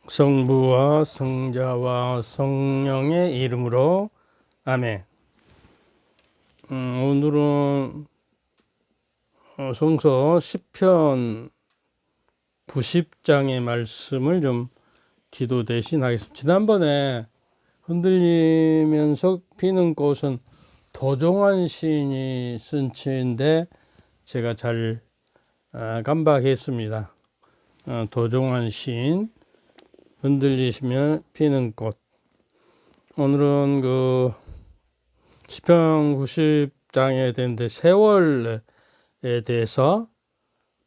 성부와 성자와 성령의 이름으로 아멘. 오늘은 성서 시편 90장의 말씀을 좀 기도 대신 하겠습니다. 지난번에 흔들리면서 피는 꽃은 도종환 시인이 쓴 시인데 제가 잘 깜빡했습니다. 도종환 시인 흔들리시면 피는 꽃. 오늘은 그 시편 90장에 대한데 세월에 대해서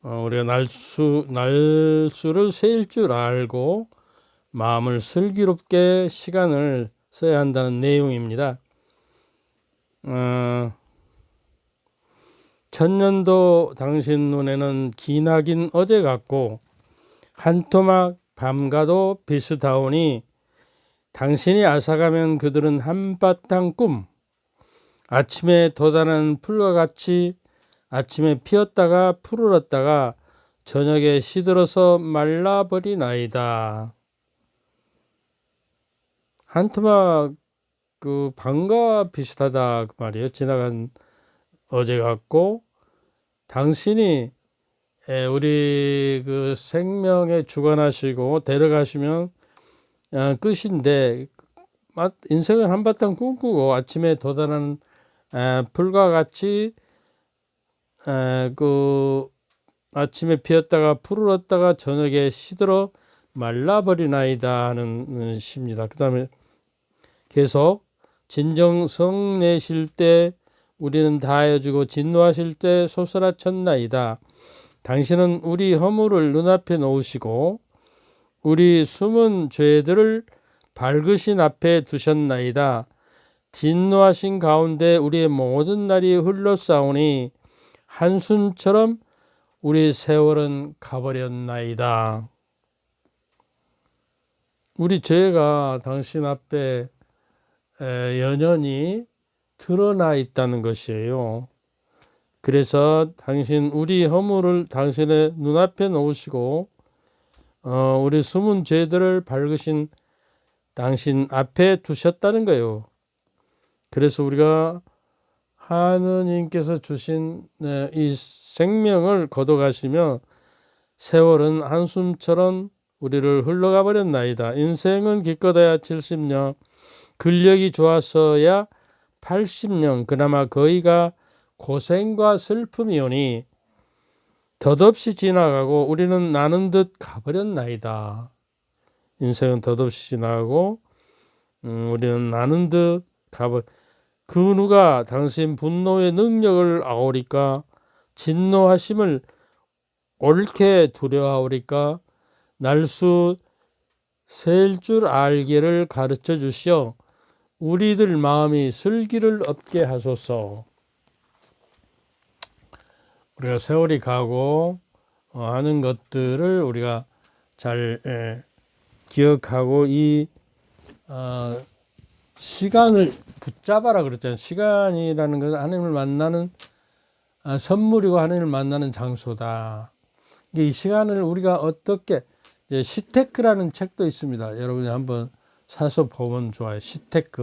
우리가 날수를 세일 줄 알고 마음을 슬기롭게 시간을 써야 한다는 내용입니다. 천년도 당신 눈에는 기나긴 어제 같고 한 토막 밤과도 비슷하오니 당신이 앗아가면 그들은 한바탕 꿈, 아침에 돋아난 풀과 같이 아침에 피었다가 푸르렀다가 저녁에 시들어서 말라버리나이다. 한 토막 그 밤과 비슷하다 그 말이에요. 지나간 어제 같고 당신이 우리 그 생명에 주관하시고 데려가시면 끝인데 인생은 한바탕 꿈꾸고 아침에 돋아나는 풀과 같이 그 아침에 피었다가 푸르렀다가 저녁에 시들어 말라버리나이다 하는 시입니다. 그 다음에 계속 진정성 내실 때 우리는 다하여주고 진노하실 때 솟아라쳤나이다. 당신은 우리 허물을 눈앞에 놓으시고 우리 숨은 죄들을 밝으신 앞에 두셨나이다. 진노하신 가운데 우리의 모든 날이 흘러싸우니 한숨처럼 우리 세월은 가버렸나이다. 우리 죄가 당신 앞에 연연히 드러나 있다는 것이에요. 그래서 당신 우리 허물을 당신의 눈앞에 놓으시고 우리 숨은 죄들을 밝으신 당신 앞에 두셨다는 거예요. 그래서 우리가 하느님께서 주신 이 생명을 거둬가시며 세월은 한숨처럼 우리를 흘러가 버렸나이다. 인생은 기껏해야 70년, 근력이 좋아서야 80년, 그나마 거의가 고생과 슬픔이오니 덧없이 지나가고 우리는 나는 듯 가버렸나이다. 인생은 덧없이 지나가고 우리는 나는 듯 그 누가 당신 분노의 능력을 아오리까 진노하심을 옳게 두려워하오리까 날수 셀 줄 알기를 가르쳐 주시어 우리들 마음이 슬기를 얻게 하소서. 우리가 세월이 가고 하는 것들을 우리가 잘 기억하고 이 시간을 붙잡아라 그랬잖아요. 시간이라는 것은 하나님을 만나는 선물이고 하나님을 만나는 장소다. 이 시간을 우리가 어떻게 시테크라는 책도 있습니다. 여러분이 한번 사서 보면 좋아요. 시테크.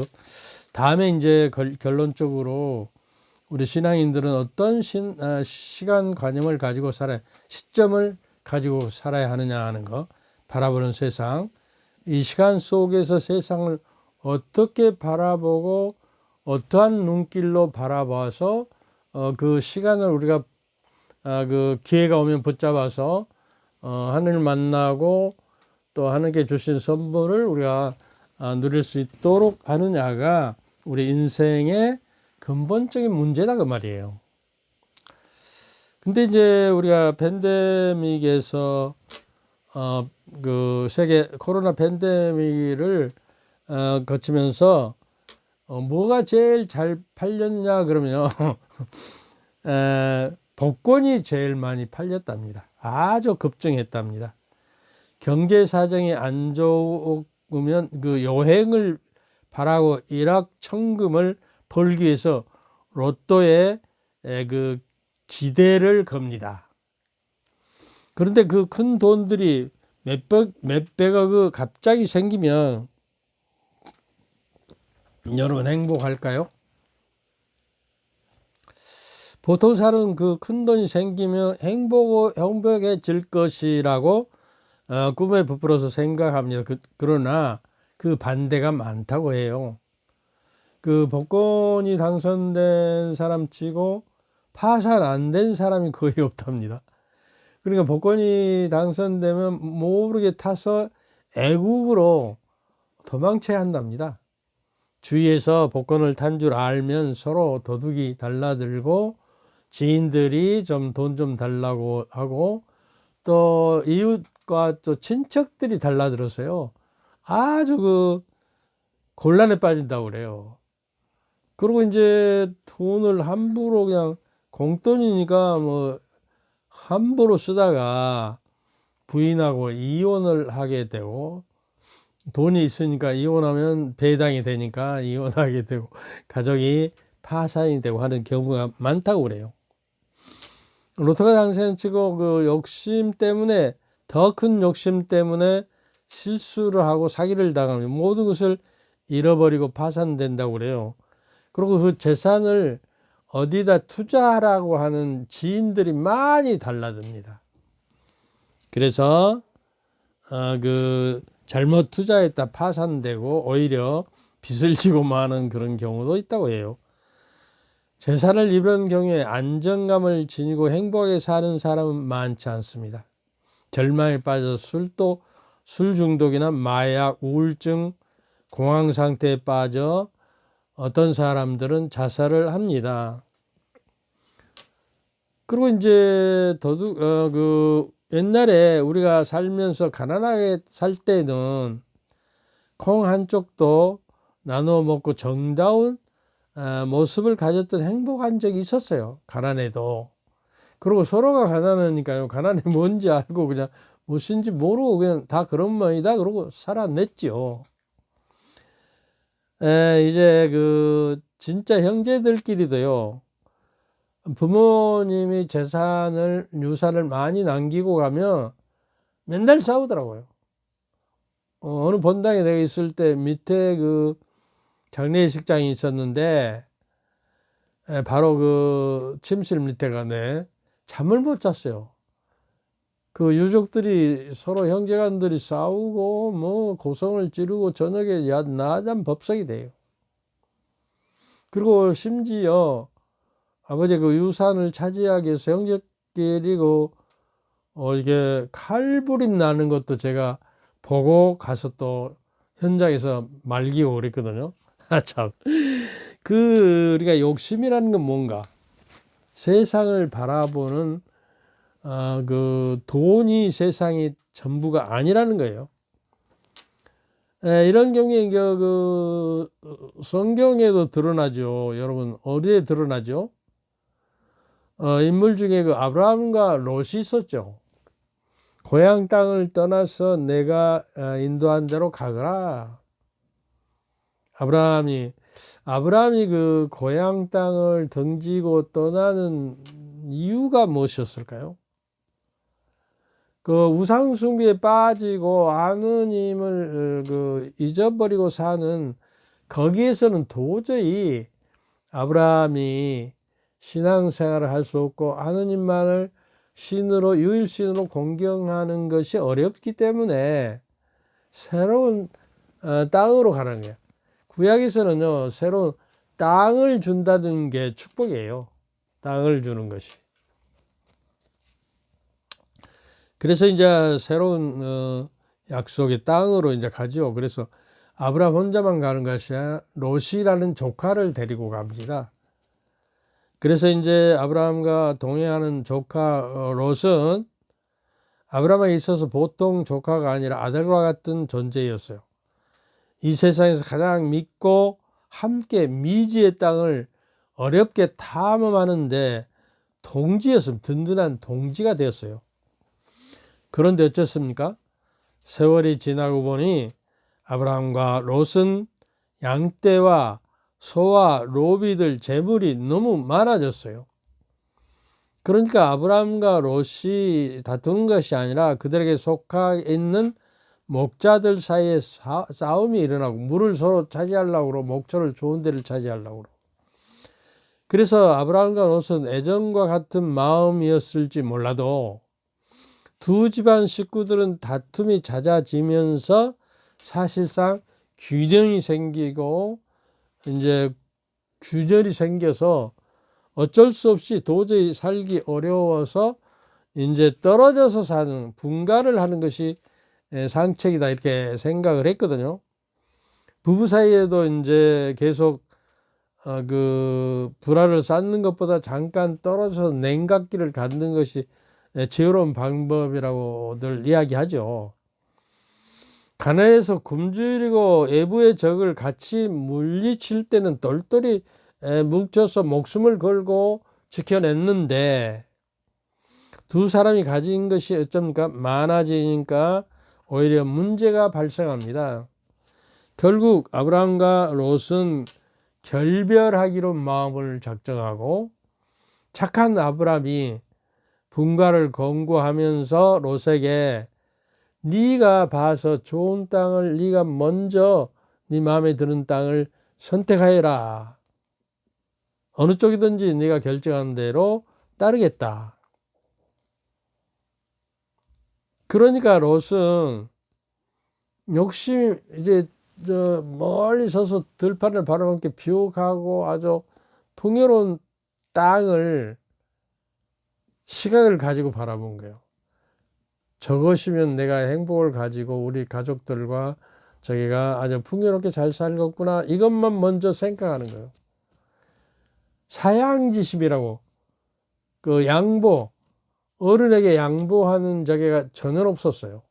다음에 이제 결론적으로 우리 신앙인들은 어떤 시간관념을 가지고 살아야, 시점을 가지고 살아야 하느냐 하는 거, 바라보는 세상, 이 시간 속에서 세상을 어떻게 바라보고 어떠한 눈길로 바라봐서 그 시간을 우리가 그 기회가 오면 붙잡아서 하늘을 만나고 또 하나님께 주신 선물을 우리가 누릴 수 있도록 하느냐가 우리 인생의 근본적인 문제다 그 말이에요. 근데 이제 우리가 팬데믹에서 그 세계 코로나 팬데믹을 거치면서 뭐가 제일 잘 팔렸냐 그러면요 복권이 제일 많이 팔렸답니다. 아주 급증했답니다. 경제 사정이 안 좋으면 그 여행을 바라고 일확천금을 벌기 위해서 로또에 그 기대를 겁니다. 그런데 그 큰 돈들이 몇백억 갑자기 생기면 여러분 행복할까요? 보통 사람은 그 큰 돈이 생기면 행복해질 것이라고 꿈에 부풀어서 생각합니다. 그러나 그 반대가 많다고 해요. 그 복권이 당선된 사람 치고 파산 안 된 사람이 거의 없답니다. 그러니까 복권이 당선되면 모르게 타서 애국으로 도망쳐야 한답니다. 주위에서 복권을 탄 줄 알면 서로 도둑이 달라들고 지인들이 좀 돈 좀 달라고 하고 또 이웃과 또 친척들이 달라들어서요. 아주 그 곤란에 빠진다고 그래요. 그리고 이제 돈을 함부로 그냥 공돈이니까 뭐 함부로 쓰다가 부인하고 이혼을 하게 되고 돈이 있으니까 이혼하면 배당이 되니까 이혼하게 되고 가족이 파산이 되고 하는 경우가 많다고 그래요. 로또가 당선치고 그 욕심 때문에 더 큰 욕심 때문에 실수를 하고 사기를 당하면 모든 것을 잃어버리고 파산된다고 그래요. 그리고 그 재산을 어디다 투자하라고 하는 지인들이 많이 달라듭니다. 그래서 그 잘못 투자했다 파산되고 오히려 빚을 지고 마는 그런 경우도 있다고 해요. 재산을 잃은 경우에 안정감을 지니고 행복하게 사는 사람은 많지 않습니다. 절망에 빠져서 술 중독이나 마약, 우울증, 공황 상태에 빠져 어떤 사람들은 자살을 합니다. 그리고 이제 옛날에 우리가 살면서 가난하게 살 때는 콩 한 쪽도 나눠 먹고 정다운 모습을 가졌던 행복한 적이 있었어요. 가난해도. 그리고 서로가 가난하니까요. 가난이 뭔지 알고 그냥 무엇인지 모르고 그냥 다 그런 모양이다 그러고 살아냈죠. 이제 그 진짜 형제들끼리도요. 부모님이 유산을 많이 남기고 가면 맨날 싸우더라고요. 어느 본당에 내가 있을 때 밑에 그 장례식장이 있었는데 바로 그 침실 밑에 가네 잠을 못 잤어요. 그 유족들이 서로 형제간들이 싸우고 뭐 고성을 지르고 저녁에 야나잔 법석이 돼요. 그리고 심지어 아버지 그 유산을 차지하기 위해서 형제끼리 이게 칼부림 나는 것도 제가 보고 가서 또 현장에서 말기고 그랬거든요. 참. 우리가 욕심이라는 건 뭔가? 세상을 바라보는, 그 돈이 세상이 전부가 아니라는 거예요. 이런 경우에 성경에도 드러나죠. 여러분, 어디에 드러나죠? 인물 중에 그 아브라함과 롯이 있었죠. 고향 땅을 떠나서 내가 인도한 대로 가거라. 아브라함이 그 고향 땅을 등지고 떠나는 이유가 무엇이었을까요? 그 우상 숭배에 빠지고 하느님을 잊어버리고 사는 거기에서는 도저히 아브라함이 신앙생활을 할 수 없고 하느님만을 유일신으로 공경하는 것이 어렵기 때문에 새로운 땅으로 가는 거예요. 구약에서는요, 새로운 땅을 준다는 게 축복이에요. 땅을 주는 것이. 그래서 이제 새로운 약속의 땅으로 이제 가죠. 그래서 아브라함 혼자만 가는 것이 아니라 롯이라는 조카를 데리고 갑니다. 그래서 이제 아브라함과 동행하는 조카 롯은 아브라함에 있어서 보통 조카가 아니라 아들과 같은 존재였어요. 이 세상에서 가장 믿고 함께 미지의 땅을 어렵게 탐험하는데 동지였으면 든든한 동지가 되었어요. 그런데 어쩌습니까? 세월이 지나고 보니 아브라함과 롯은 양떼와 소와 로비들 재물이 너무 많아졌어요. 그러니까 아브라함과 롯이 다투는 것이 아니라 그들에게 속하 있는 목자들 사이에 싸움이 일어나고 물을 서로 차지하려고 그러고 목초를 좋은 데를 차지하려고 그러고. 그래서 아브라함과 롯은 애정과 같은 마음이었을지 몰라도 두 집안 식구들은 다툼이 잦아지면서 사실상 균형이 생기고 이제 균열이 생겨서 어쩔 수 없이 도저히 살기 어려워서 이제 떨어져서 사는 분가를 하는 것이 상책이다 이렇게 생각을 했거든요. 부부 사이에도 이제 계속 그 불화를 쌓는 것보다 잠깐 떨어져서 냉각기를 갖는 것이 지혜로운 방법이라고들 이야기하죠. 가나에서 굶주리고 애부의 적을 같이 물리칠 때는 똘똘이 뭉쳐서 목숨을 걸고 지켜냈는데 두 사람이 가진 것이 어쩝니까? 많아지니까 오히려 문제가 발생합니다. 결국 아브라함과 롯은 결별하기로 마음을 작정하고 착한 아브라함이 분가를 권고하면서 롯에게 네가 봐서 좋은 땅을 네가 먼저 네 마음에 드는 땅을 선택하여라. 어느 쪽이든지 네가 결정한 대로 따르겠다. 그러니까 롯은 욕심 이제 저 멀리 서서 들판을 바라보게 비옥하고 아주 풍요로운 땅을 시각을 가지고 바라본 거예요. 저것이면 내가 행복을 가지고 우리 가족들과 저기가 아주 풍요롭게 잘 살겠구나 이것만 먼저 생각하는 거예요. 사양지심이라고 그 양보 어른에게 양보하는 저게가 전혀 없었어요.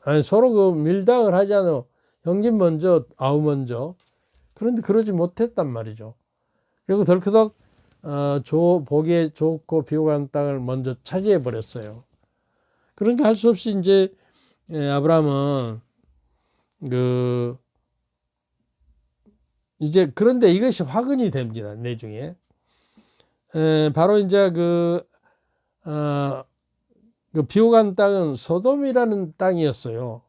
아니, 서로 그 밀당을 하지 않아 형님 먼저 아우 먼저 그런데 그러지 못했단 말이죠. 그리고 덜커덕 보기에 좋고 비옥한 땅을 먼저 차지해 버렸어요. 그러니까 할 수 없이 이제 아브라함은 이제 그런데 이것이 화근이 됩니다. 내중에 바로 이제 그 비옥한 땅은 소돔이라는 땅이었어요.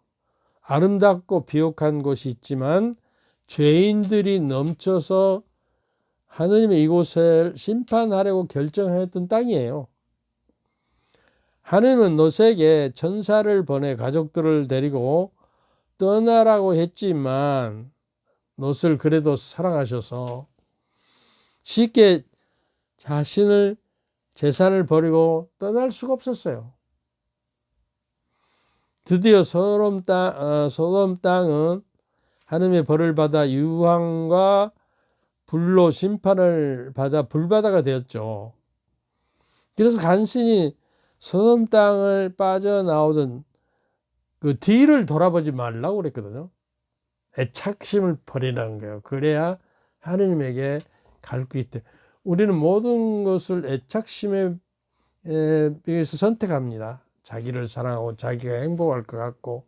아름답고 비옥한 곳이 있지만 죄인들이 넘쳐서 하느님의 이곳을 심판하려고 결정했던 땅이에요. 하느님은 롯에게 천사를 보내 가족들을 데리고 떠나라고 했지만 롯을 그래도 사랑하셔서 쉽게 자신을 재산을 버리고 떠날 수가 없었어요. 드디어 소돔 땅은 하느님의 벌을 받아 유황과 불로 심판을 받아 불바다가 되었죠. 그래서 간신히 소돔 땅을 빠져나오던 그 뒤를 돌아보지 말라고 그랬거든요. 애착심을 버리라는 거예요. 그래야 하느님에게 갈 수 있대. 우리는 모든 것을 애착심에 의해서 선택합니다. 자기를 사랑하고 자기가 행복할 것 같고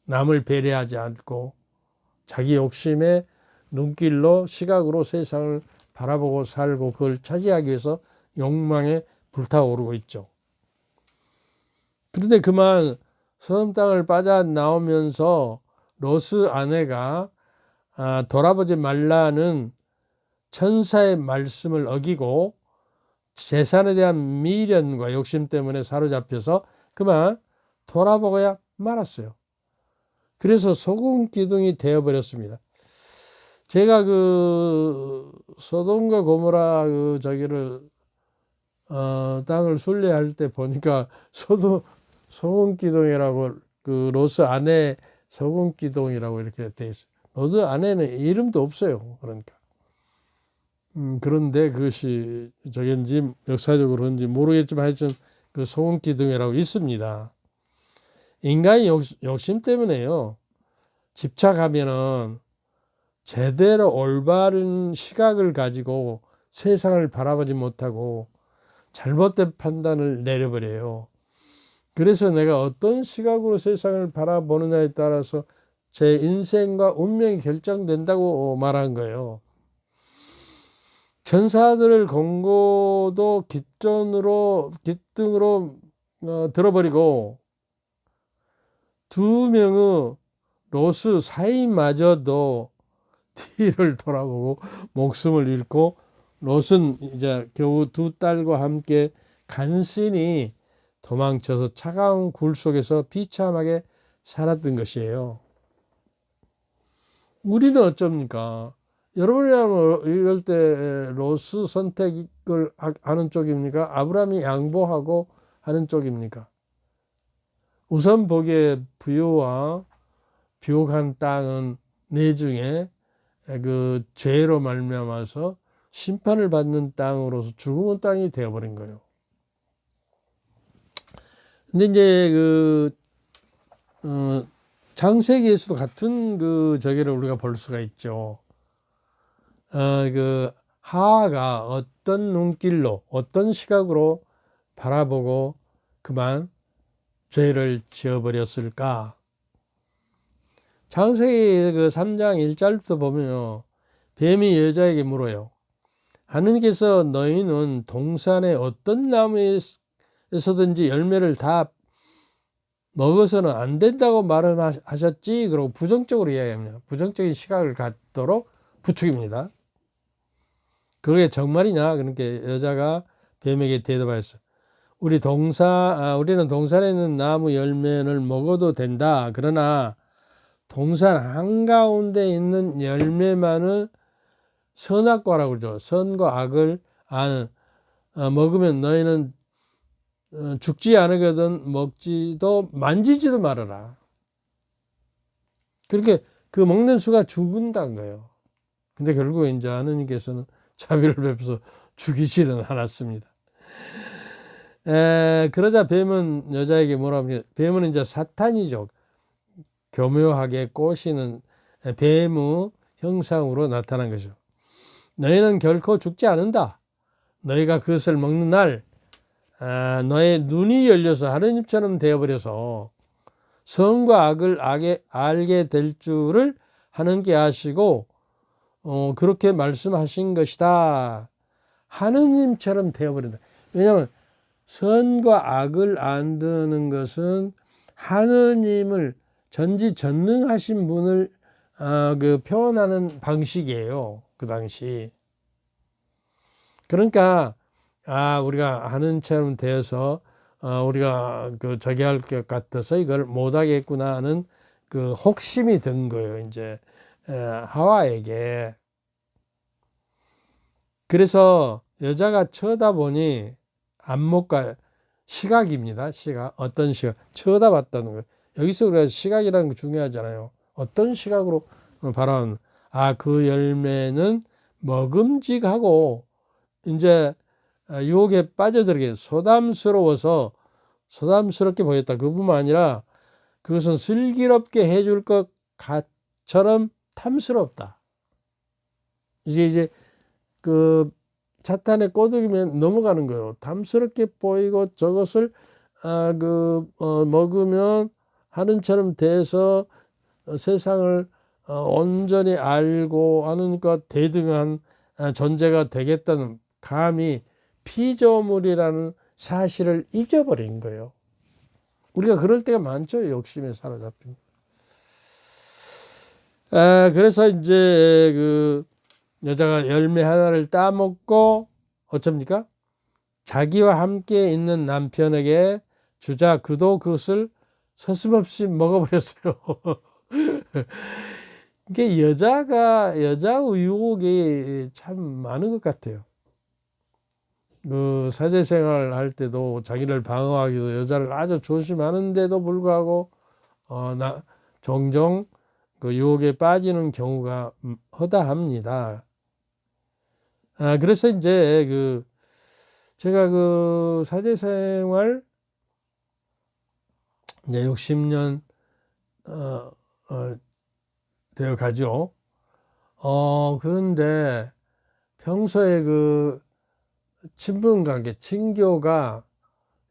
남을 배려하지 않고 자기 욕심의 눈길로 시각으로 세상을 바라보고 살고 그걸 차지하기 위해서 욕망에 불타오르고 있죠. 그런데 그만 소돔 땅을 빠져나오면서 롯의 아내가 돌아보지 말라는 천사의 말씀을 어기고 재산에 대한 미련과 욕심 때문에 사로잡혀서 그만 돌아보고야 말았어요. 그래서 소금 기둥이 되어버렸습니다. 제가 그 소돔과 고모라 그 저기를 땅을 순례할 때 보니까 소금 기둥이라고 그 롯의 아내 소금 기둥이라고 이렇게 돼 있어요. 롯의 아내는 이름도 없어요. 그러니까. 그런데 그것이 저긴지 역사적으로 그런지 모르겠지만 하여튼 그 소금 기둥이라고 있습니다. 인간이 욕심 때문에요. 집착하면은 제대로 올바른 시각을 가지고 세상을 바라보지 못하고 잘못된 판단을 내려버려요. 그래서 내가 어떤 시각으로 세상을 바라보느냐에 따라서 제 인생과 운명이 결정된다고 말한 거예요. 전사들을 공고도 깃등으로 들어버리고 두 명의 로스 사이마저도 뒤를 돌아보고 목숨을 잃고 롯은 이제 겨우 두 딸과 함께 간신히 도망쳐서 차가운 굴 속에서 비참하게 살았던 것이에요. 우리는 어쩝니까? 여러분이라면 이럴 때 롯스 선택을 하는 쪽입니까? 아브라함이 양보하고 하는 쪽입니까? 우선 보기에 부유와 비옥한 땅은 내 중에 그 죄로 말미암아서 심판을 받는 땅으로서 죽은 땅이 되어버린 거예요. 근데 이제 창세기에서도 같은 저기를 우리가 볼 수가 있죠. 하하가 어떤 눈길로, 어떤 시각으로 바라보고 그만 죄를 지어버렸을까? 창세기 3장 1절부터 보면요. 뱀이 여자에게 물어요. 하느님께서 너희는 동산의 어떤 나무에서든지 열매를 다 먹어서는 안 된다고 말을 하셨지? 그러고 부정적으로 이야기합니다. 부정적인 시각을 갖도록 부추깁니다. 그게 정말이냐? 그러니까 여자가 뱀에게 대답하였어요. 우리는 동산에 있는 나무 열매를 먹어도 된다. 그러나 동산 한가운데 있는 열매만은 선악과라고 그러죠. 선과 악을 아는 먹으면 너희는 죽지 않으거든 먹지도 만지지도 말아라. 그렇게 그 먹는 수가 죽는다는 거예요. 근데 결국 이제 하느님께서는 자비를 베풀어서 죽이지는 않았습니다. 그러자 뱀은 여자에게 뭐라고 하냐? 뱀은 이제 사탄이죠. 교묘하게 꼬시는 뱀의 형상으로 나타난 거죠. 너희는 결코 죽지 않는다. 너희가 그것을 먹는 날 너의 눈이 열려서 하느님처럼 되어버려서 선과 악을 알게 될 줄을 하느님께 아시고 그렇게 말씀하신 것이다. 하느님처럼 되어버린다. 왜냐하면 선과 악을 안다는 것은 하느님을 전지전능하신 분을 표현하는 방식이에요. 그 당시. 그러니까 우리가 하느님처럼 되어서 우리가 저기 할 것 같아서 이걸 못하겠구나 하는 그 혹심이 든 거예요. 이제 하와에게. 그래서 여자가 쳐다보니 안목과 시각입니다. 시각. 어떤 시각. 쳐다봤다는 거예요. 여기서 우리가 시각이라는 게 중요하잖아요. 어떤 시각으로 바라보는. 그 열매는 먹음직하고 이제 유혹에 빠져들게 소담스럽게 보였다. 그뿐만 아니라 그것은 슬기롭게 해줄 것처럼 탐스럽다. 이제 그 사탄의 꼬드기면 넘어가는 거예요. 탐스럽게 보이고 저것을 먹으면 하느님처럼 돼서 세상을 온전히 알고 하는 것 대등한 존재가 되겠다는 감히 피조물이라는 사실을 잊어버린 거예요. 우리가 그럴 때가 많죠. 욕심에 사로잡힌. 그래서 이제 여자가 열매 하나를 따먹고 어쩝니까? 자기와 함께 있는 남편에게 주자 그도 그것을 서슴없이 먹어버렸어요. 이게 여자의 유혹이 참 많은 것 같아요. 사제생활 할 때도 자기를 방어하기 위해서 여자를 아주 조심하는데도 불구하고 종종 그 유혹에 빠지는 경우가 허다합니다. 그래서 이제 제가 사제생활 이제 60년 되어 가죠. 그런데 평소에 친분관계, 친교가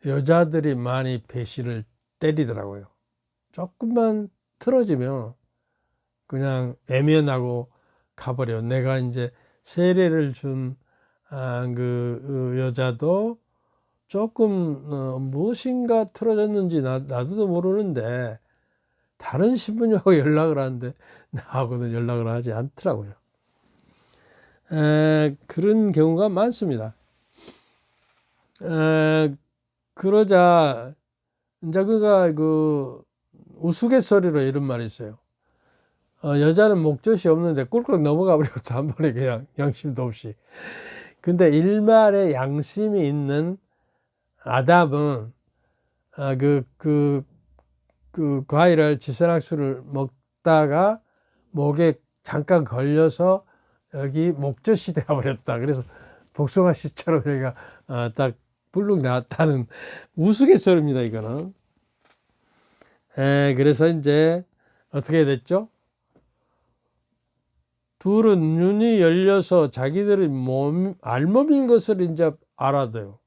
여자들이 많이 배신을 때리더라고요. 조금만 틀어지면 그냥 애면하고 가버려. 내가 이제 세례를 준 그 여자도 조금 무엇인가 틀어졌는지 나도 모르는데 다른 신부님하고 연락을 하는데 나하고는 연락을 하지 않더라고요. 그런 경우가 많습니다. 그러자 이제 그가 그 우스갯소리로 이런 말이 있어요. 여자는 목젖이 없는데 꿀꺽 넘어가 버렸어. 한 번에 그냥 양심도 없이. 근데 일말의 양심이 있는 아담은 그 과일을 지선악수를 먹다가 목에 잠깐 걸려서 여기 목젖이 되어버렸다. 그래서 복숭아 씨처럼 여기가 딱 불룩 나왔다는 우스갯소리입니다, 이거는. 그래서 이제 어떻게 됐죠? 둘은 눈이 열려서 자기들의 알몸인 것을 이제 알아둬요.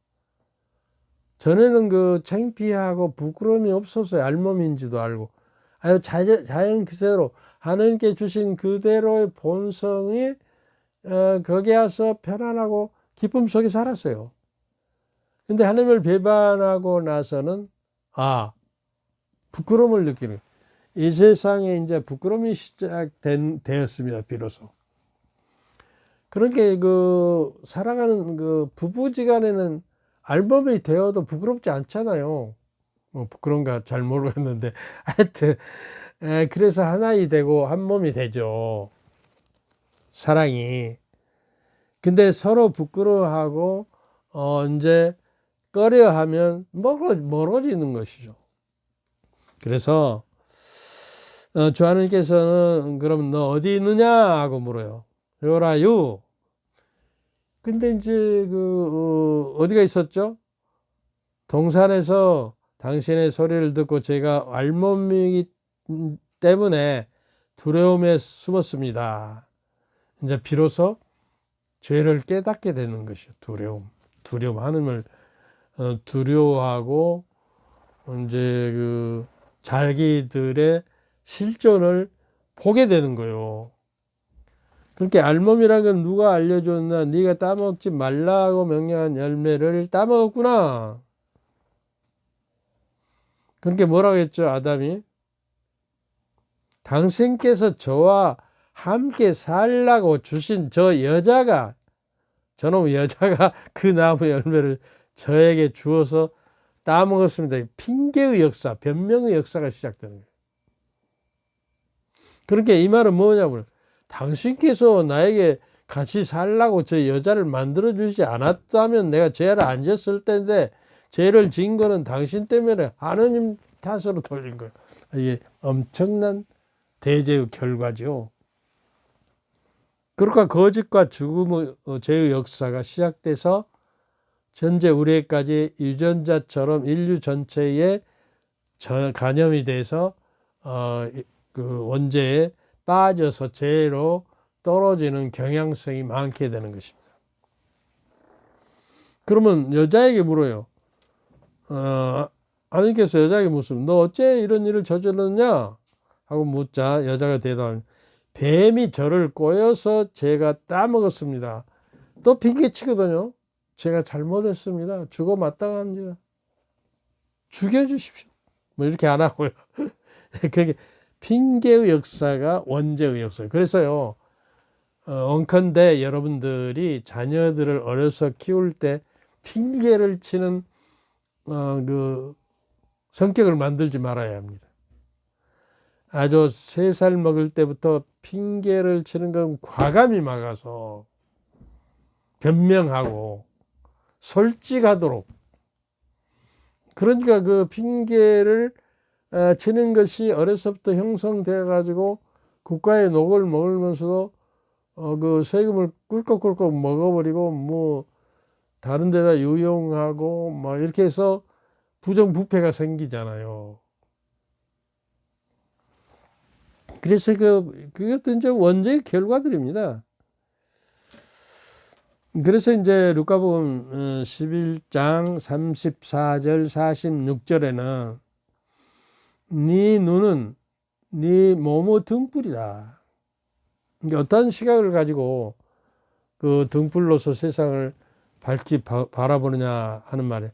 전에는 그 창피하고 부끄러움이 없어서 알몸인지도 알고, 아유, 자연 그대로, 하나님께 주신 그대로의 본성이, 거기에 와서 편안하고 기쁨 속에 살았어요. 근데 하나님을 배반하고 나서는, 부끄러움을 느끼는 거예요. 이 세상에 이제 부끄러움이 되었습니다, 비로소. 그렇게 살아가는 부부지간에는 알몸이 되어도 부끄럽지 않잖아요. 뭐 부끄러운가 잘 모르겠는데 하여튼 그래서 하나이 되고 한 몸이 되죠, 사랑이. 근데 서로 부끄러워하고 이제 꺼려하면 멀어지는 것이죠. 그래서 주 하나님께서는 그럼 너 어디 있느냐 하고 물어요. 요라유. 근데 이제 어디가 있었죠? 동산에서 당신의 소리를 듣고 제가 알몸이기 때문에 두려움에 숨었습니다. 이제 비로소 죄를 깨닫게 되는 것이요. 두려움. 하나님을 두려워하고 이제 자기들의 실존을 보게 되는 거예요. 그렇게 알몸이라는 건 누가 알려줬나? 네가 따먹지 말라고 명령한 열매를 따먹었구나. 그렇게 뭐라고 했죠, 아담이? 당신께서 저와 함께 살라고 주신 저놈 여자가 그 나무 열매를 저에게 주어서 따먹었습니다. 핑계의 역사, 변명의 역사가 시작되는 거예요. 그러니까 이 말은 뭐냐면, 당신께서 나에게 같이 살라고 저 여자를 만들어 주지 않았다면 내가 죄를 안 졌을 텐데, 죄를 진 거는 당신 때문에 하느님 탓으로 돌린 거예요. 이게 엄청난 대죄의 결과죠. 그러니까 거짓과 죽음의 죄의 역사가 시작돼서 현재 우리에까지 유전자처럼 인류 전체에 간염이 돼서 그 원죄에 빠져서 죄로 떨어지는 경향성이 많게 되는 것입니다. 그러면 여자에게 물어요. 하나님께서 여자에게 묻습니다. 너 어째 이런 일을 저질렀냐? 하고 묻자 여자가 대답합니다. 뱀이 저를 꼬여서 제가 따먹었습니다. 또 핑계치거든요. 제가 잘못했습니다. 죽어 마땅합니다. 죽여주십시오. 뭐 이렇게 안 하고요. 그게 핑계의 역사가 원죄의 역사예요. 그래서요, 원컨대 여러분들이 자녀들을 어려서 키울 때 핑계를 치는 그 성격을 만들지 말아야 합니다. 아주 3살 먹을 때부터 핑계를 치는 건 과감히 막아서 변명하고 솔직하도록. 그러니까 그 핑계를 치는 것이 어려서부터 형성되어 가지고 국가의 녹을 먹으면서도 그 세금을 꿀꺽꿀꺽 먹어버리고 뭐 다른 데다 유용하고 뭐 이렇게 해서 부정부패가 생기잖아요. 그래서 그것도 이제 원죄의 결과들입니다. 그래서 이제 루카복음 11장 34절 46절에는 네 눈은 네 몸의 등불이다. 어떤 시각을 가지고 그 등불로서 세상을 밝히 바라보느냐 하는 말이에요.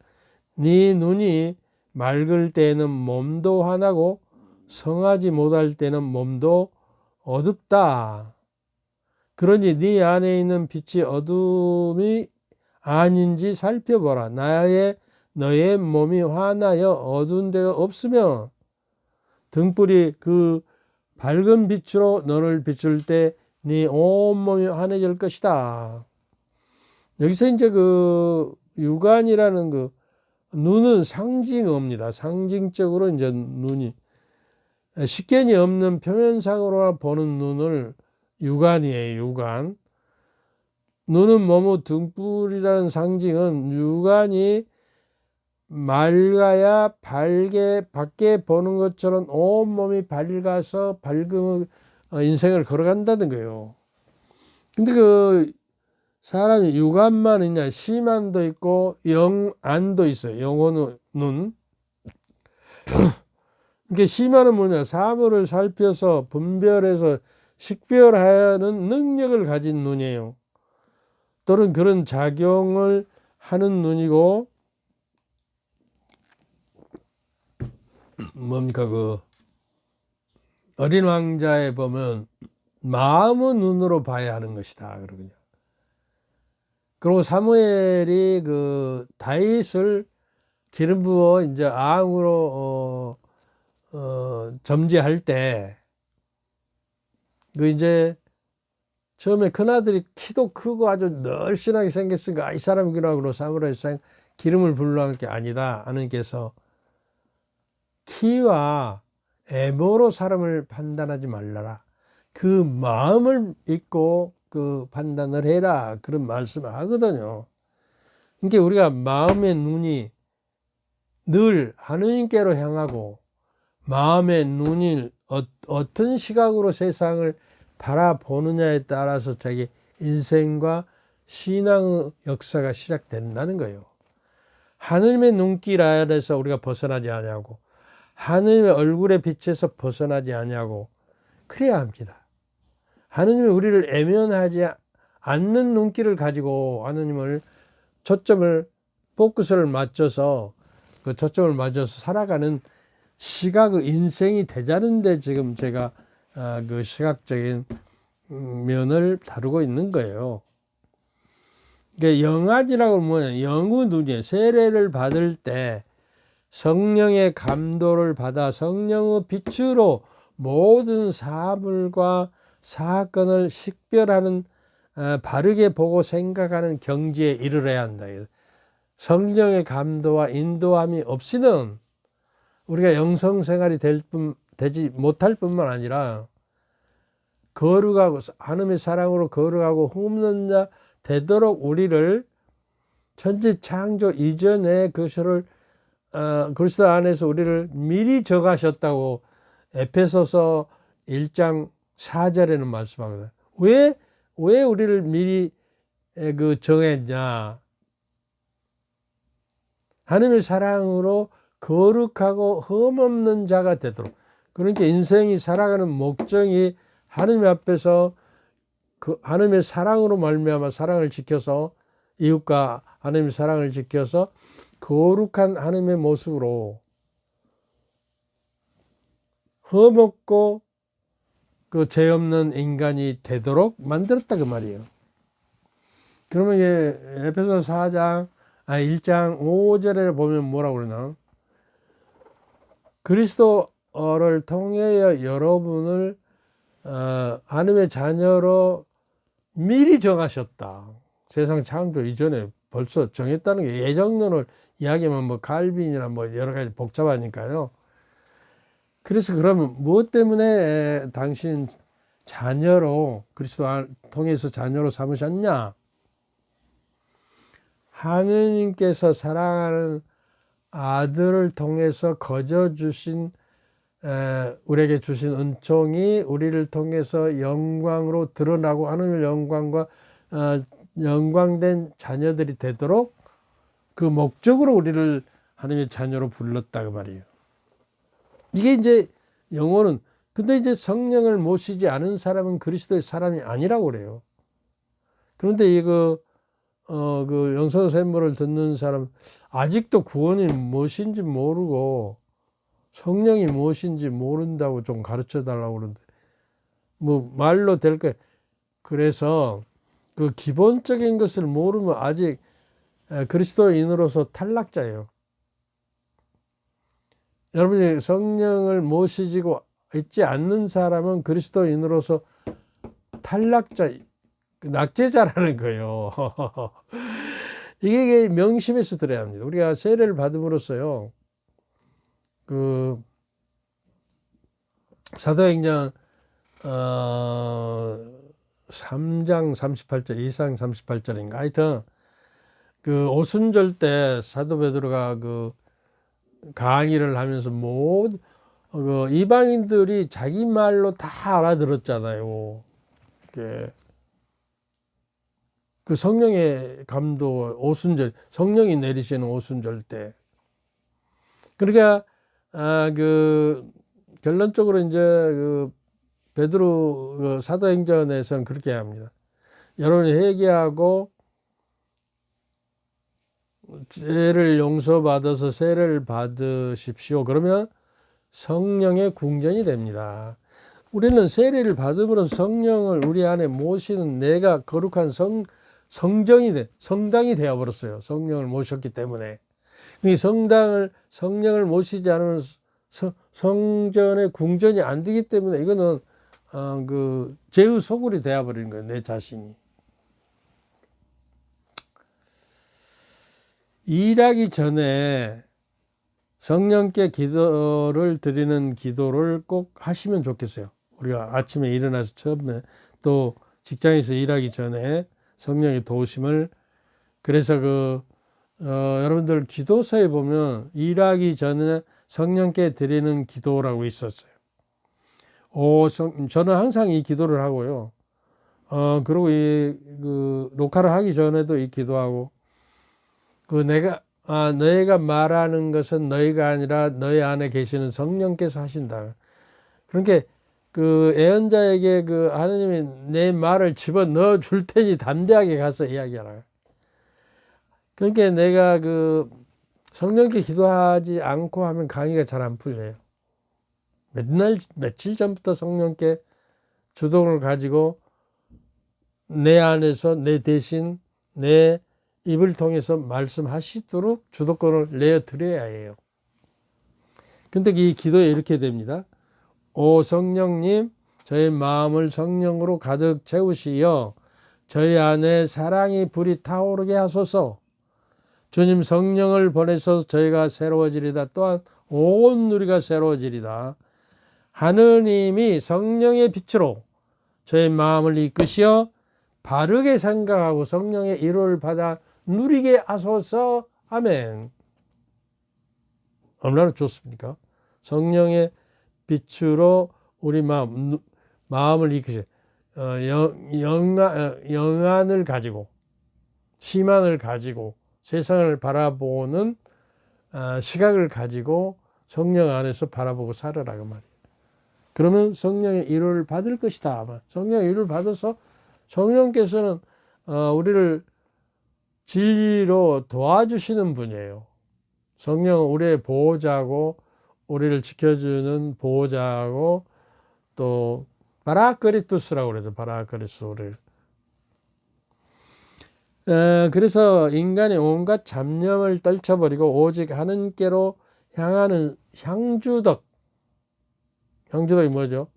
네 눈이 맑을 때에는 몸도 환하고 성하지 못할 때는 몸도 어둡다. 그러니 네 안에 있는 빛이 어둠이 아닌지 살펴보라. 너의 몸이 환하여 어두운 데가 없으며 등불이 그 밝은 빛으로 너를 비출 때 네 온몸이 환해질 것이다. 여기서 이제 그 육안이라는 그 눈은 상징어입니다. 상징적으로 이제 눈이 식견이 없는 표면상으로 보는 눈을 육안이에요. 육안. 눈은 뭐뭐 등불이라는 상징은 육안이 맑아야 밝게 보는 것처럼 온몸이 밝아서 밝은 인생을 걸어간다는 거예요. 근데 그 사람이 육안만 있냐, 심안도 있고 영안도 있어요. 영혼의 눈. 이게 심안은 뭐냐, 사물을 살펴서 분별해서 식별하는 능력을 가진 눈이에요. 또는 그런 작용을 하는 눈이고, 뭡니까, 그 어린 왕자에 보면 마음의 눈으로 봐야 하는 것이다 그러거든요. 그리고 사무엘이 그 다윗을 기름 부어 이제 왕으로 점지할 때, 그 이제 처음에 큰아들이 키도 크고 아주 늘씬하게 생겼으니까 이 사람이구나 그러고 사무엘이 기름을 불러할 게 아니다. 하나님께서 키와 외모로 사람을 판단하지 말라라. 그 마음을 잊고 그 판단을 해라. 그런 말씀을 하거든요. 그러니까 우리가 마음의 눈이 늘 하느님께로 향하고 마음의 눈이 어떤 시각으로 세상을 바라보느냐에 따라서 자기 인생과 신앙의 역사가 시작된다는 거예요. 하느님의 눈길 아래서 우리가 벗어나지 아니하고 하느님의 얼굴의 빛에서 벗어나지 아니하고 그래야 합니다. 하느님이 우리를 애면하지 않는 눈길을 가지고 하느님을 초점을 포커스를 맞춰서 그 초점을 맞춰서 살아가는 시각의 인생이 되자는데 지금 제가 그 시각적인 면을 다루고 있는 거예요. 그러니까 영안이라고 뭐냐, 영의 눈이에요. 세례를 받을 때 성령의 감도를 받아 성령의 빛으로 모든 사물과 사건을 식별하는 바르게 보고 생각하는 경지에 이르러야 한다. 성령의 감도와 인도함이 없이는 우리가 영성생활이 되지 못할 뿐만 아니라 거룩하고 하나님의 사랑으로 거룩하고 흠없는 자 되도록 우리를 천지 창조 이전에 그것을 그리스도 안에서 우리를 미리 정하셨다고 에베소서 1장 4절에는 말씀하거든요. 왜 우리를 미리 그 정했냐? 하나님의 사랑으로 거룩하고 흠없는 자가 되도록. 그러니까 인생이 살아가는 목적이 하나님 앞에서 그 하나님의 사랑으로 말미암아 사랑을 지켜서 이웃과 하나님의 사랑을 지켜서 거룩한 하나님의 모습으로 흠없고 그 죄 없는 인간이 되도록 만들었다 그 말이에요. 그러면 이게 에베소서 1장 5절에 보면 뭐라고 그러나? 그리스도를 통해 여러분을 하나님의 자녀로 미리 정하셨다. 세상 창조 이전에 벌써 정했다는 게 예정론을 이야기하면 뭐 칼빈이나 뭐 여러 가지 복잡하니까요. 그래서 그러면 무엇 때문에 당신 자녀로 그리스도 통해서 자녀로 삼으셨냐? 하느님께서 사랑하는 아들을 통해서 거저 주신 우리에게 주신 은총이 우리를 통해서 영광으로 드러나고 하나님의 영광과 영광된 자녀들이 되도록 그 목적으로 우리를 하나님의 자녀로 불렀다 그 말이에요. 이게 이제 영어는 근데 이제 성령을 모시지 않은 사람은 그리스도의 사람이 아니라고 그래요. 그런데 그 영성샘물을 듣는 사람 아직도 구원이 무엇인지 모르고 성령이 무엇인지 모른다고 좀 가르쳐 달라고 그러는데 뭐 말로 될 거예요. 그래서 그 기본적인 것을 모르면 아직 그리스도인으로서 탈락자예요. 여러분이 성령을 모시지고 있지 않는 사람은 그리스도인으로서 탈락자, 낙제자라는 거예요. 이게 명심해서 들어야 합니다. 우리가 세례를 받음으로써요. 그 사도행전 3장 38절, 2장 38절인가 하여튼 그 오순절 때 사도 베드로가 그 강의를 하면서 그 이방인들이 자기 말로 다 알아들었잖아요. 그 성령의 감도 오순절, 성령이 내리시는 오순절 때. 그러니까 그 결론적으로 이제 그 베드로 그 사도행전에서는 그렇게 합니다. 여러분이 회개하고 죄를 용서받아서 세례를 받으십시오. 그러면 성령의 궁전이 됩니다. 우리는 세례를 받음으로써 성령을 우리 안에 모시는 내가 거룩한 성당이 되어버렸어요. 성령을 모셨기 때문에. 이 성령을 모시지 않으면 성전의 궁전이 안 되기 때문에 이거는 그 죄의 소굴이 되어버리는 거예요. 내 자신이. 일하기 전에 성령께 기도를 드리는 기도를 꼭 하시면 좋겠어요. 우리가 아침에 일어나서 처음에 또 직장에서 일하기 전에 성령의 도우심을 그래서 여러분들 기도서에 보면 일하기 전에 성령께 드리는 기도라고 있었어요. 저는 항상 이 기도를 하고요. 그리고 그 녹화를 하기 전에도 이 기도하고 너희가 말하는 것은 너희가 아니라 너희 안에 계시는 성령께서 하신다. 그러니까 그 애언자에게 그 하나님이 내 말을 집어 넣어 줄 테니 담대하게 가서 이야기하라. 그러니까 내가 그 성령께 기도하지 않고 하면 강의가 잘 안 풀려요. 며칠 전부터 성령께 주동을 가지고 내 안에서 내 대신 내 입을 통해서 말씀하시도록 주도권을 내어드려야 해요. 근데 이 기도에 이렇게 됩니다. 오 성령님, 저희 마음을 성령으로 가득 채우시어 저희 안에 사랑의 불이 타오르게 하소서. 주님 성령을 보내서 저희가 새로워지리다. 또한 온 누리가 새로워지리다. 하느님이 성령의 빛으로 저희 마음을 이끄시어 바르게 생각하고 성령의 위로를 받아 누리게 하소서. 아멘. 얼마나 좋습니까? 성령의 빛으로 우리 마음을 이끄시 영안을 가지고 시만을 가지고 세상을 바라보는 시각을 가지고 성령 안에서 바라보고 살아라 그 말이에요. 그러면 성령의 위로를 받을 것이다. 성령의 위로를 받아서 성령께서는 우리를 진리로 도와주시는 분이에요. 성령은 우리의 보호자고 우리를 지켜주는 보호자고 또 바라크리투스라고 그러죠. 바라크리투스를. 그래서 인간이 온갖 잡념을 떨쳐버리고 오직 하느님께로 향하는 향주덕이 뭐죠?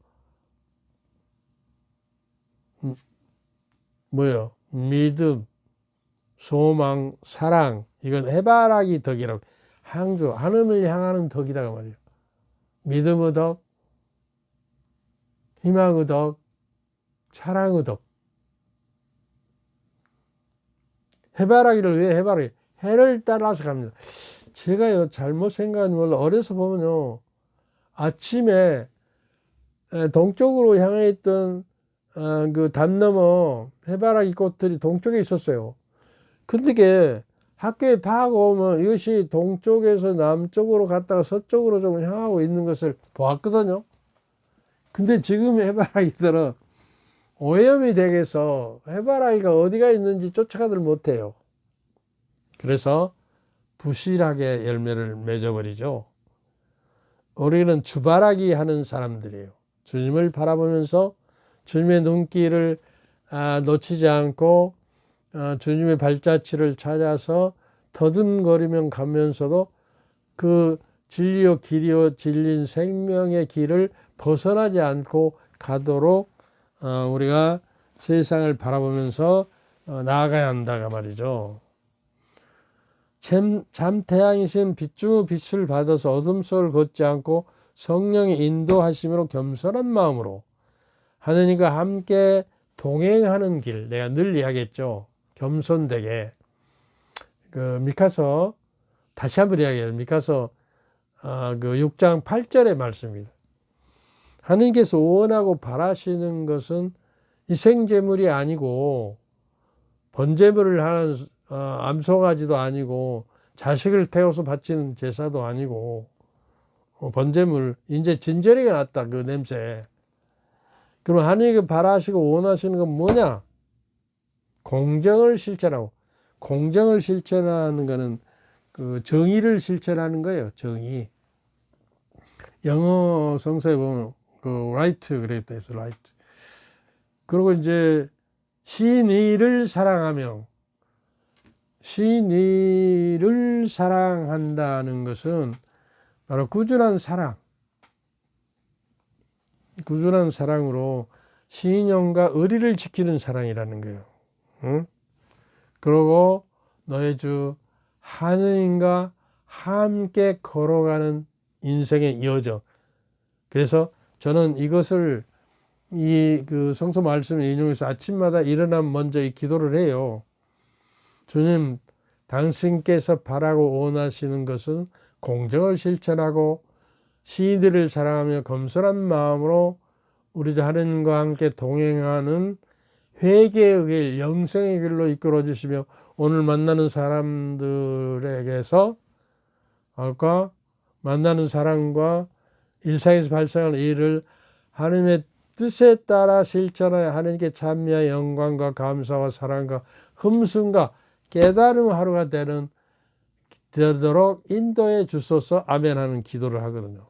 뭐요? 믿음, 소망, 사랑. 이건 해바라기 덕이라고. 향주, 하늘을 향하는 덕이다 말이에요. 믿음의 덕, 희망의 덕, 사랑의 덕. 해바라기를 왜 해바라기? 해를 따라서 갑니다. 제가요 잘못 생각한 걸로 어려서 보면요 아침에 동쪽으로 향해 있던 그 담 너머 해바라기 꽃들이 동쪽에 있었어요. 근데 이게 학교에 파고 오면 이것이 동쪽에서 남쪽으로 갔다가 서쪽으로 좀 향하고 있는 것을 보았거든요. 근데 지금 해바라기들은 오염이 되겠어. 해바라기가 어디가 있는지 쫓아가들 못해요. 그래서 부실하게 열매를 맺어버리죠. 우리는 주바라기 하는 사람들이에요. 주님을 바라보면서 주님의 눈길을 놓치지 않고 주님의 발자취를 찾아서 더듬거리며 가면서도 그 진리요 길이요 진리인 생명의 길을 벗어나지 않고 가도록 우리가 세상을 바라보면서 나아가야 한다가 말이죠. 잠태양이신 빛 중 빛을 받아서 어둠 속을 걷지 않고 성령의 인도하심으로 겸손한 마음으로 하느님과 함께 동행하는 길, 내가 늘 이야기했죠. 겸손되게. 그 미카서 다시 한번 이야기해요. 미카서 그 6장 8절의 말씀입니다. 하느님께서 원하고 바라시는 것은 희생제물이 아니고 번제물을 하는 암송아지도 아니고 자식을 태워서 바치는 제사도 아니고 번제물 이제 진저리가 났다 그 냄새. 그럼 하나님께 바라시고 원하시는 건 뭐냐? 공정을 실천하고, 공정을 실천하는 것은 그 정의를 실천하는 거예요. 정의. 영어 성서에 보면 그 right 그랬다 해서 right. 그리고 이제 신의를 사랑하며, 신의를 사랑한다는 것은 바로 꾸준한 사랑, 꾸준한 사랑으로 신령과 의리를 지키는 사랑이라는 거예요. 응? 그리고 너의 주 하느님과 함께 걸어가는 인생의 여정. 그래서 저는 이것을 그 성서 말씀을 인용해서 아침마다 일어나면 먼저 이 기도를 해요. 주님, 당신께서 바라고 원하시는 것은 공정을 실천하고 시인들을 사랑하며 겸손한 마음으로 우리도 하나님과 함께 동행하는 회개의 길, 영생의 길로 이끌어 주시며 오늘 만나는 사람들에게서 아까 만나는 사람과 일상에서 발생하는 일을 하나님의 뜻에 따라 실천하여 하나님께 찬미와 영광과 감사와 사랑과 흠숭과 깨달음 하루가 되도록 인도해 주소서 아멘 하는 기도를 하거든요.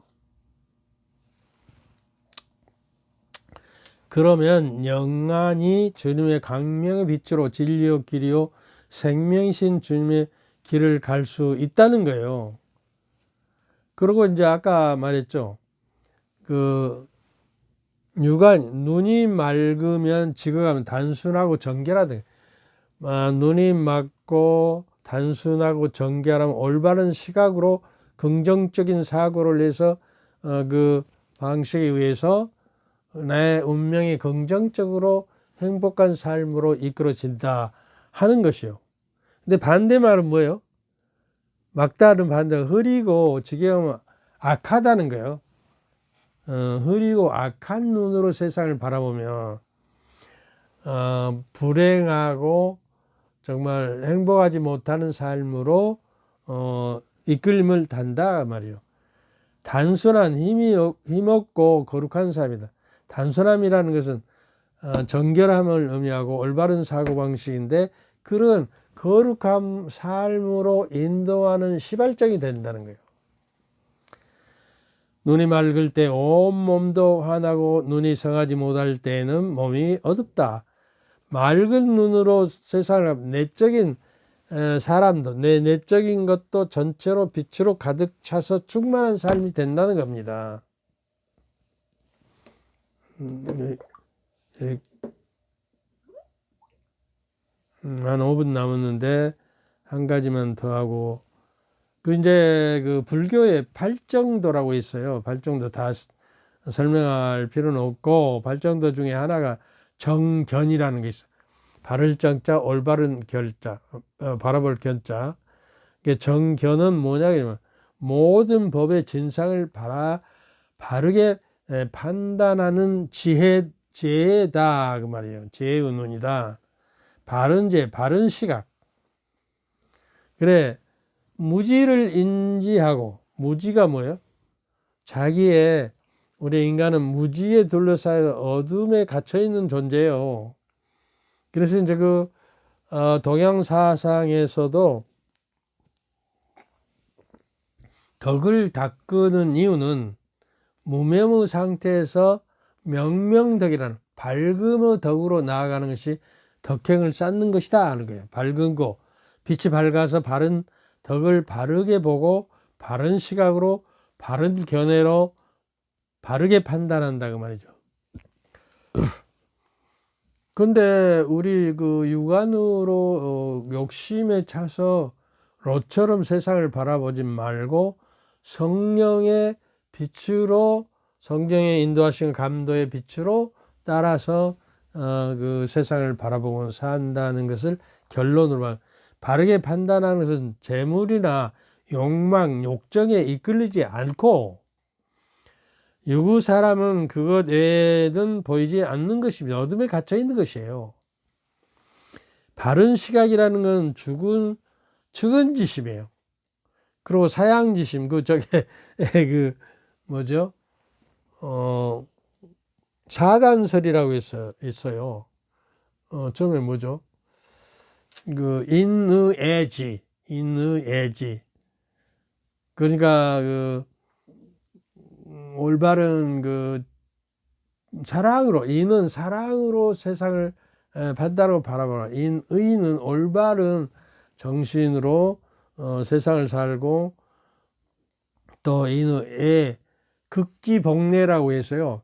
그러면 영안이 주님의 광명의 빛으로 진리요 길이요 생명이신 주님의 길을 갈 수 있다는 거예요. 그리고 이제 아까 말했죠. 그 육안 눈이 맑으면 지각하면 단순하고 정결하다. 눈이 맑고 단순하고 정결하면 올바른 시각으로 긍정적인 사고를 해서 그 방식에 의해서 나의 운명이 긍정적으로 행복한 삶으로 이끌어진다 하는 것이요. 근데 반대말은 뭐예요? 막다른 반대가 흐리고 지겨우면 악하다는 거예요. 흐리고 악한 눈으로 세상을 바라보면 불행하고 정말 행복하지 못하는 삶으로 이끌림을 단다 말이에요. 단순한 힘없고 거룩한 삶이다. 단순함이라는 것은 정결함을 의미하고 올바른 사고방식인데 그런 거룩한 삶으로 인도하는 시발점이 된다는 거예요. 눈이 맑을 때 온 몸도 환하고 눈이 성하지 못할 때에는 몸이 어둡다. 맑은 눈으로 세상을 내적인 사람도 내 내적인 것도 전체로 빛으로 가득 차서 충만한 삶이 된다는 겁니다. 한 5분 남았는데 한 가지만 더 하고 이제 그 불교에 팔정도라고 있어요. 팔정도 다 설명할 필요는 없고 팔정도 중에 하나가 정견이라는 게 있어요. 바를 정자, 올바른 결자, 바라볼 견자. 정견은 뭐냐 그러면 모든 법의 진상을 바르게 판단하는 지혜다 그 말이에요. 지혜의 눈이다. 바른 지혜, 바른 시각. 그래 무지를 인지하고 무지가 뭐예요? 자기의 우리 인간은 무지에 둘러싸여 어둠에 갇혀 있는 존재예요. 그래서 이제 동양 사상에서도 덕을 닦는 이유는 무명의 상태에서 명명덕이라는 밝음의 덕으로 나아가는 것이 덕행을 쌓는 것이다 하는 거예요. 밝은 거, 빛이 밝아서 바른 덕을 바르게 보고 바른 시각으로 바른 견해로 바르게 판단한다 그 말이죠. 근데 우리 육안으로 욕심에 차서 로처럼 세상을 바라보지 말고 성령의 빛으로, 성경의 인도하신 감도의 빛으로 따라서 그 세상을 바라보고 산다는 것을 결론으로 바르게 판단하는 것은 재물이나 욕망, 욕정에 이끌리지 않고 유구 사람은 그것 외에는 보이지 않는 것입니다. 어둠에 갇혀 있는 것이에요. 바른 시각이라는 건 측은지심이에요. 그리고 사양지심, 뭐죠? 사단설이라고 있어요. 처음에 뭐죠? 인의애지. 그러니까 올바른 사랑으로, 인은 사랑으로 세상을 판단하고 바라보라. 의는 올바른 정신으로 세상을 살고, 또 인의 극기복례라고 해서요,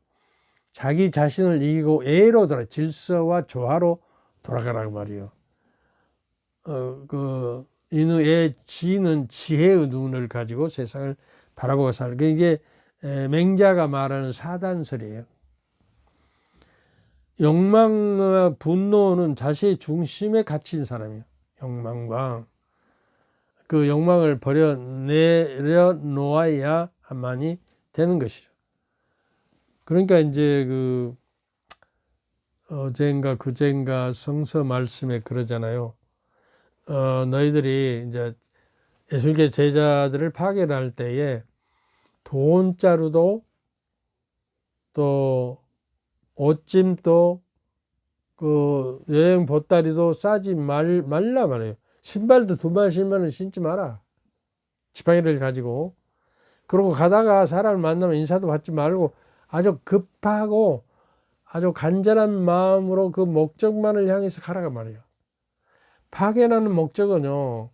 자기 자신을 이기고 애로 돌아 질서와 조화로 돌아가라고 말이에요. 인의 지는 지혜의 눈을 가지고 세상을 바라보고 살고, 이게 맹자가 말하는 사단설이에요. 욕망과 분노는 자신의 중심에 갇힌 사람이에요. 욕망과 그 욕망을 내려놓아야만이 되는 것이죠. 그러니까 이제 어젠가 그젠가 성서 말씀에 그러잖아요. 너희들이 이제 예수님께 제자들을 파견할 때에 돈자루도 또 옷짐도 여행 보따리도 싸지 말라 말해요. 신발도 2만 신발은 신지 마라. 지팡이를 가지고. 그러고 가다가 사람을 만나면 인사도 받지 말고 아주 급하고 아주 간절한 마음으로 그 목적만을 향해서 가라가 말이에요. 파견하는 목적은요,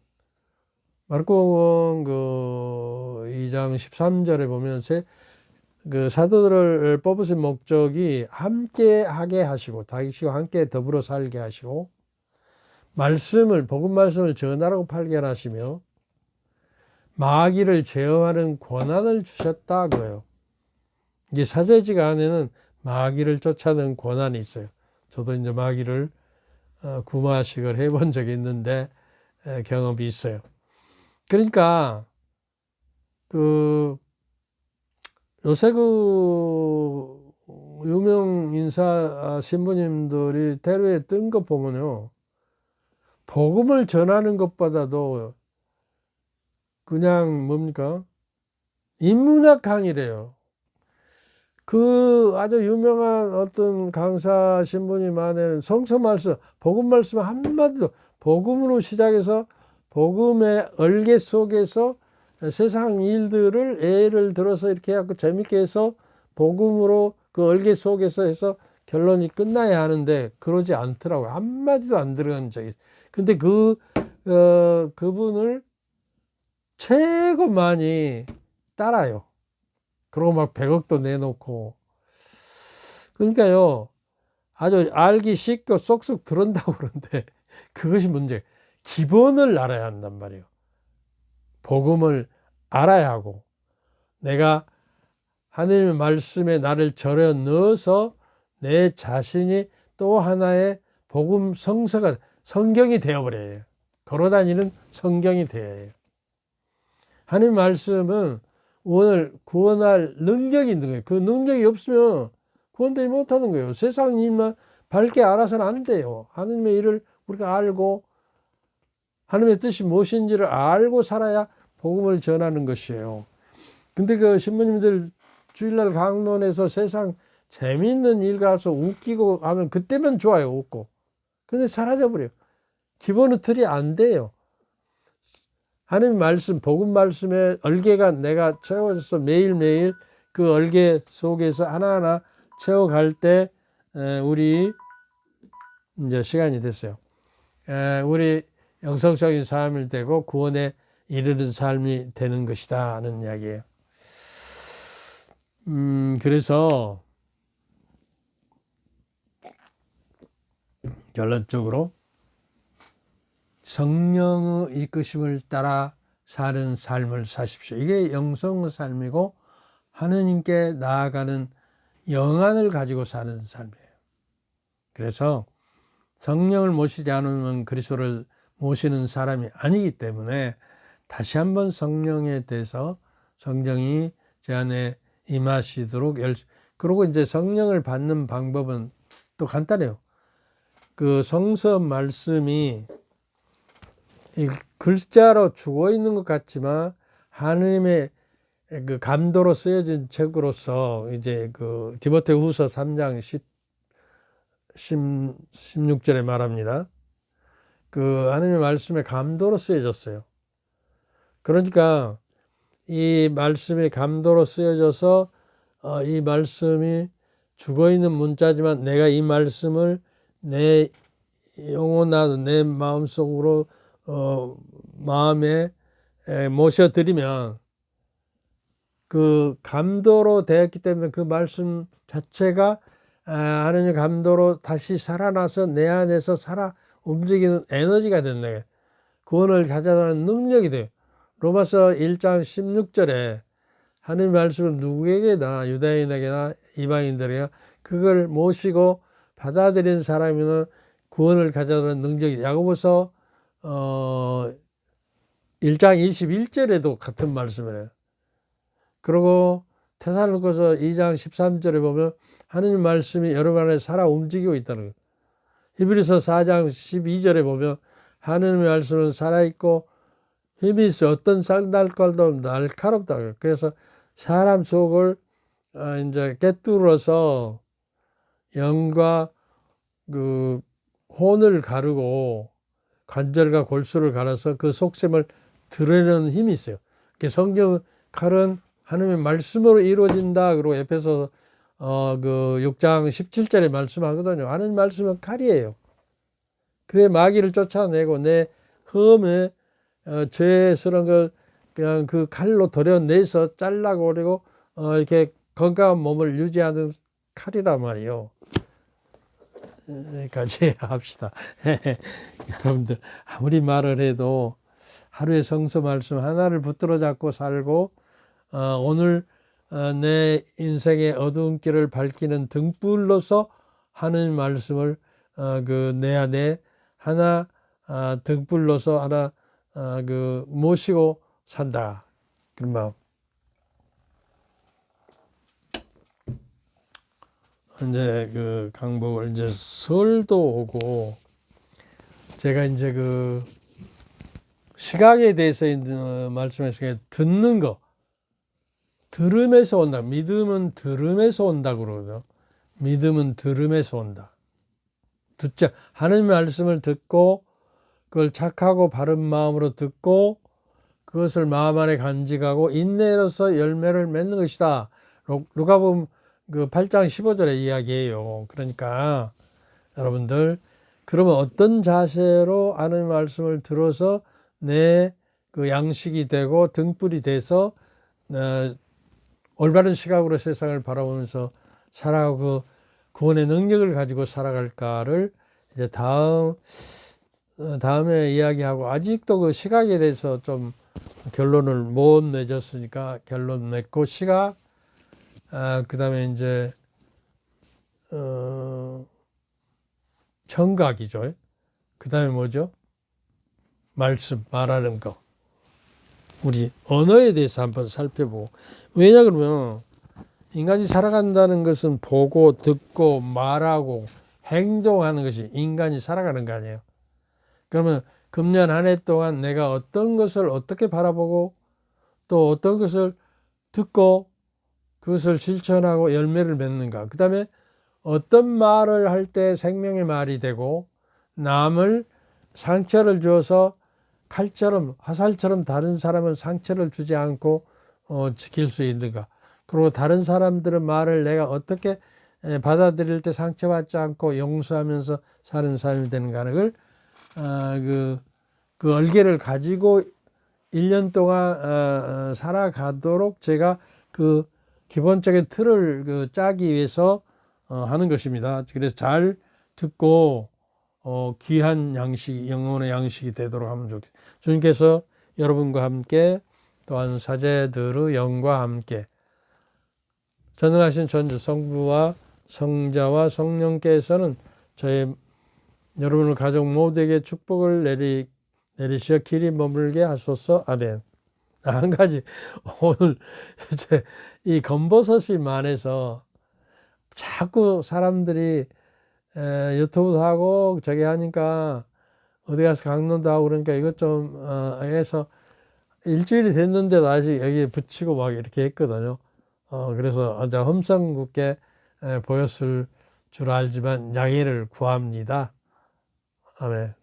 마르코복음 2장 13절에 보면 사도들을 뽑으신 목적이 함께 하게 하시고 다윗과 함께 더불어 살게 하시고 복음 말씀을 전하라고 발견하시며 마귀를 제어하는 권한을 주셨다 그래요. 이게 사제지가 안에는 마귀를 쫓아내는 권한이 있어요. 저도 이제 마귀를 구마식을 해본 적이 있는데 경험이 있어요. 그러니까 요새 유명 인사 신부님들이 대로에 뜬 거 보면요, 복음을 전하는 것보다도 그냥 뭡니까? 인문학 강의래요. 아주 유명한 어떤 강사 신부님 안에는 성서 말씀, 복음 말씀 한마디도, 복음으로 시작해서 복음의 얼개 속에서 세상 일들을 예를 들어서 이렇게 해갖고 재밌게 해서 복음으로 그 얼개 속에서 해서 결론이 끝나야 하는데 그러지 않더라고요. 한마디도 안 들어간 적이 있어요. 근데 그분을 최고 많이 따라요. 그러고 막 100억도 내놓고. 그러니까요, 아주 알기 쉽고 쏙쏙 들은다고 그러는데 그것이 문제. 기본을 알아야 한단 말이에요. 복음을 알아야 하고, 내가 하나님의 말씀에 나를 절여 넣어서 내 자신이 또 하나의 복음 성경이 되어버려요. 걸어다니는 성경이 되어야 해요. 하나님 말씀은 오늘 구원할 능력이 있는 거예요. 그 능력이 없으면 구원되지 못하는 거예요. 세상 일만 밝게 알아서는 안 돼요. 하나님의 일을 우리가 알고 하나님의 뜻이 무엇인지를 알고 살아야 복음을 전하는 것이에요. 근데 신부님들 주일날 강론에서 세상 재미있는 일 가서 웃기고 하면 그때면 좋아요. 웃고. 근데 사라져버려요. 기본의 틀이 안 돼요. 하나님 말씀, 복음 말씀에 얼개가 내가 채워져서 매일매일 그 얼개 속에서 하나하나 채워갈 때 우리 이제 시간이 됐어요. 우리 영성적인 삶이 되고 구원에 이르는 삶이 되는 것이다 하는 이야기예요. 그래서 결론적으로 성령의 이끄심을 따라 사는 삶을 사십시오. 이게 영성의 삶이고 하느님께 나아가는 영안을 가지고 사는 삶이에요. 그래서 성령을 모시지 않으면 그리스도를 모시는 사람이 아니기 때문에 다시 한번 성령에 대해서 성령이 제 안에 임하시도록 그리고 이제 성령을 받는 방법은 또 간단해요. 그 성서 말씀이 이 글자로 죽어 있는 것 같지만 하느님의 그 감도로 쓰여진 책으로서 이제 그 디모데후서 3장 16절에 말합니다. 그 하느님의 말씀에 감도로 쓰여졌어요. 그러니까 이 말씀이 감도로 쓰여져서 이 말씀이 죽어 있는 문자지만 내가 이 말씀을 내 영혼하고 내 마음속으로 마음에 모셔드리면 그 감도로 되었기 때문에 그 말씀 자체가 하느님 감도로 다시 살아나서 내 안에서 살아 움직이는 에너지가 된다. 구원을 가져가는 능력이 돼요. 로마서 1장 16절에 하느님 말씀은 누구에게나 유다인에게나 이방인들에게나 그걸 모시고 받아들인 사람이면 구원을 가져가는 능력이. 야고보서 1장 21절에도 같은 말씀을 해요. 그리고 테살로니가서 2장 13절에 보면 하느님 말씀이 여러분 안에 살아 움직이고 있다는 거예요. 히브리서 4장 12절에 보면 하느님의 말씀은 살아있고 힘이 있어 어떤 쌍날깔도 날카롭다. 그래서 사람 속을 이제 꿰뚫어서 영과 그 혼을 가르고 관절과 골수를 가려서 그 속셈을 드러내는 힘이 있어요. 성경 칼은 하나님의 말씀으로 이루어진다. 그리고 에베소 그 6장 17절에 말씀하거든요. 하나님 말씀은 칼이에요. 그래 마귀를 쫓아내고 내 흠에 죄스러운 걸 그냥 그 칼로 도려내서 잘라고 그리고 이렇게 건강한 몸을 유지하는 칼이란 말이에요. 여기까지 합시다. 여러분들 아무리 말을 해도 하루에 성서 말씀 하나를 붙들어 잡고 살고 오늘 내 인생의 어두운 길을 밝히는 등불로서 하는 말씀을 그 내 안에 하나 등불로서 하나 그 모시고 산다. 그런 마음. 이제 그 강복을 이제 설도 오고 제가 이제 그 시각에 대해서 말씀하신 게 듣는 거 들음에서 온다. 믿음은 들음에서 온다 그러거든요. 믿음은 들음에서 온다. 듣자 하나님 말씀을 듣고 그걸 착하고 바른 마음으로 듣고 그것을 마음 안에 간직하고 인내로서 열매를 맺는 것이다. 누가복음 그 8장 15절의 이야기예요. 그러니까 여러분들 그러면 어떤 자세로 하나님 말씀을 들어서 내 그 양식이 되고 등불이 돼서 올바른 시각으로 세상을 바라보면서 살아가고 그 구원의 능력을 가지고 살아갈까를 이제 다음에 이야기하고 아직도 그 시각에 대해서 좀 결론을 못 맺었으니까 결론 맺고 시각 그 다음에 이제 청각이죠. 그 다음에 뭐죠? 말씀 말하는 거. 우리 언어에 대해서 한번 살펴보고 왜냐 그러면 인간이 살아간다는 것은 보고 듣고 말하고 행동하는 것이 인간이 살아가는 거 아니에요. 그러면 금년 한 해 동안 내가 어떤 것을 어떻게 바라보고 또 어떤 것을 듣고 그것을 실천하고 열매를 맺는가. 그 다음에 어떤 말을 할 때 생명의 말이 되고 남을 상처를 주어서 칼처럼 화살처럼 다른 사람은 상처를 주지 않고 지킬 수 있는가. 그리고 다른 사람들의 말을 내가 어떻게 받아들일 때 상처받지 않고 용서하면서 사는 삶이 되는가 하는 걸 그 얼개를 가지고 1년 동안 살아가도록 제가 그 기본적인 틀을 짜기 위해서 하는 것입니다. 그래서 잘 듣고 귀한 양식, 영혼의 양식이 되도록 하면 좋겠습니다. 주님께서 여러분과 함께 또한 사제들의 영과 함께 전능하신 전주 성부와 성자와 성령께서는 저희 여러분의 가족 모두에게 축복을 내리시어 길이 머물게 하소서. 아멘. 한 가지 오늘 이제 이 검버섯이 만해서 자꾸 사람들이 유튜브도 하고 저기 하니까 어디 가서 강론도 하고 그러니까 이것 좀 해서 일주일이 됐는데도 아직 여기에 붙이고 막 이렇게 했거든요. 그래서 험상궂게 보였을 줄 알지만 양해를 구합니다. 아멘.